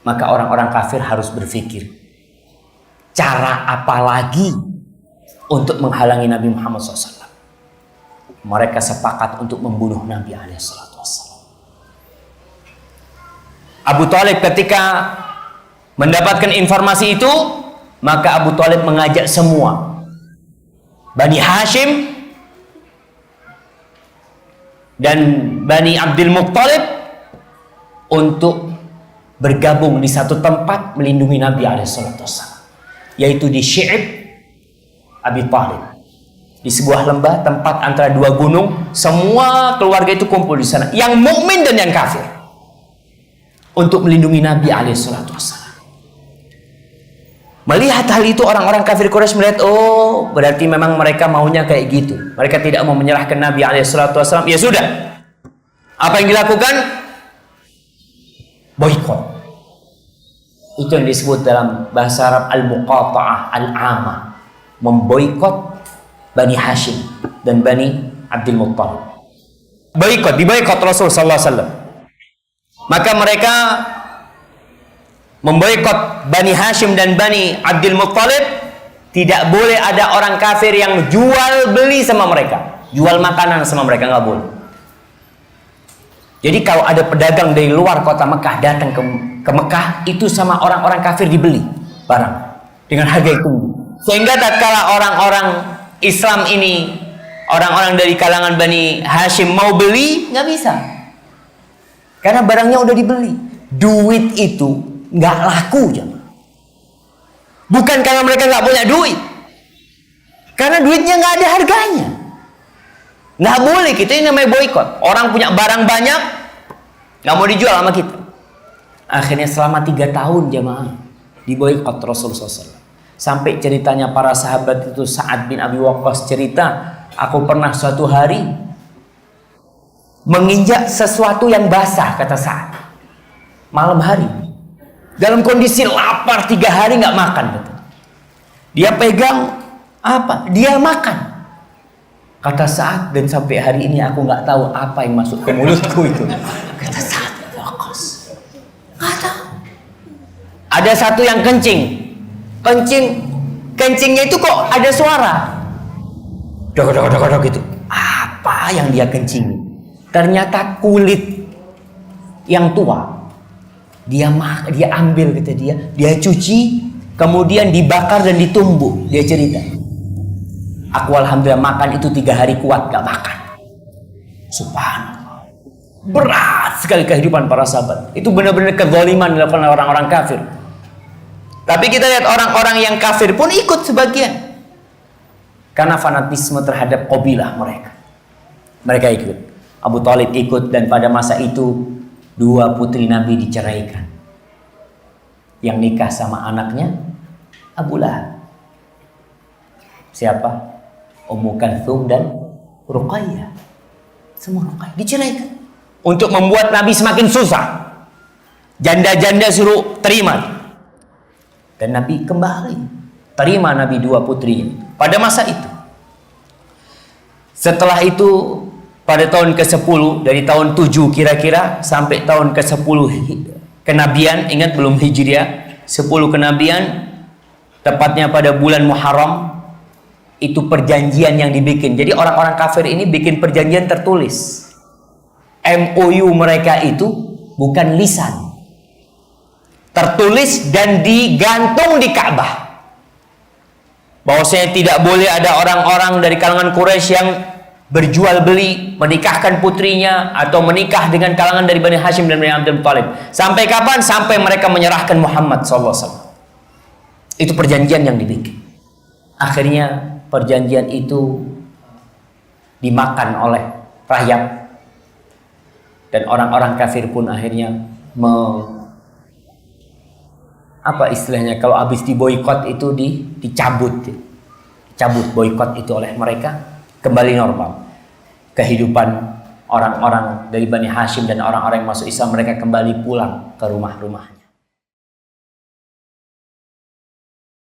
Maka orang-orang kafir harus berpikir, cara apa lagi untuk menghalangi Nabi Muhammad SAW. Mereka sepakat untuk membunuh Nabi SAW. Abu Thalib ketika mendapatkan informasi itu, maka Abu Thalib mengajak semua Bani Hashim dan Bani Abdul Muttalib untuk bergabung di satu tempat melindungi Nabi SAW, yaitu di Syi'ib Abi Thalib, di sebuah lembah tempat antara dua gunung. Semua keluarga itu kumpul di sana, yang mukmin dan yang kafir, untuk melindungi Nabi SAW. Melihat hal itu, orang-orang kafir Quraisy melihat, oh berarti memang mereka maunya kayak gitu. Mereka tidak mau menyerahkan Nabi SAW. Ya sudah, apa yang dilakukan? Boykot. Itu yang disebut dalam bahasa Arab al-muqata'ah al-'amah, memboikot Bani Hashim dan Bani Abdul Muttalib. Diboikot Rasul sallallahu alaihi wasallam. Maka mereka memboikot Bani Hashim dan Bani Abdul Muttalib. Tidak boleh ada orang kafir yang jual beli sama mereka, jual makanan sama mereka, nggak boleh. Jadi kalau ada pedagang dari luar kota Mekah datang ke Mekah, itu sama orang-orang kafir dibeli barang dengan harga yang tinggi. Sehingga tatkala orang-orang Islam ini, orang-orang dari kalangan Bani Hashim mau beli, nggak bisa. Karena barangnya udah dibeli. Duit itu nggak laku, jemaah. Bukan karena mereka nggak punya duit, karena duitnya nggak ada harganya. Nggak boleh, kita ini namanya boykot. Orang punya barang banyak, nggak mau dijual sama kita. Akhirnya selama 3 tahun jemaah diboykot Rasulullah SAW. Sampai ceritanya para sahabat itu, Sa'ad bin Abi Waqqas cerita, aku pernah suatu hari menginjak sesuatu yang basah, kata Sa'ad, malam hari, dalam kondisi lapar 3 hari nggak makan, kata. Dia pegang apa? Dia makan. Kata Sa'ad, dan sampai hari ini aku nggak tahu apa yang masuk ke mulutku itu. Kata Sa'ad bin Abi Waqqas, nggak tahu. Ada satu yang kencing. Kencingnya itu kok ada suara, dok gitu. Apa yang dia kencing? Ternyata kulit yang tua. Dia ambil, kata dia cuci, kemudian dibakar dan ditumbuk. Dia cerita, aku alhamdulillah makan itu 3 hari kuat gak makan. Subhanallah, berat sekali kehidupan para sahabat. Itu benar-benar kezaliman dilakukan oleh orang-orang kafir. Tapi kita lihat orang-orang yang kafir pun ikut sebagian, karena fanatisme terhadap qabilah mereka. Mereka ikut. Abu Thalib ikut, dan pada masa itu 2 putri Nabi diceraikan. Yang nikah sama anaknya Abu Lahab. Siapa? Ummu Kalthum dan Ruqayyah. Semua Ruqayyah diceraikan. Untuk membuat Nabi semakin susah. Janda-janda suruh terima. Dan Nabi kembali terima Nabi 2 putri pada masa itu. Setelah itu, pada tahun ke-10, dari tahun 7 kira-kira sampai tahun ke-10 kenabian, ingat belum Hijriah, 10 kenabian, tepatnya pada bulan Muharram, itu perjanjian yang dibikin. Jadi orang-orang kafir ini bikin perjanjian tertulis. MOU mereka itu bukan lisan, tertulis dan digantung di Ka'bah. Bahwasanya tidak boleh ada orang-orang dari kalangan Quraisy yang berjual beli, menikahkan putrinya atau menikah dengan kalangan dari Bani Hashim dan Bani Abdul Muttalib. Sampai kapan? Sampai mereka menyerahkan Muhammad SAW. Itu perjanjian yang dibikin. Akhirnya perjanjian itu dimakan oleh rakyat, dan orang-orang kafir pun akhirnya apa istilahnya, kalau habis diboikot itu dicabut boikot itu oleh mereka, kembali normal kehidupan orang-orang dari Bani Hashim dan orang-orang yang masuk Islam. Mereka kembali pulang ke rumah-rumah.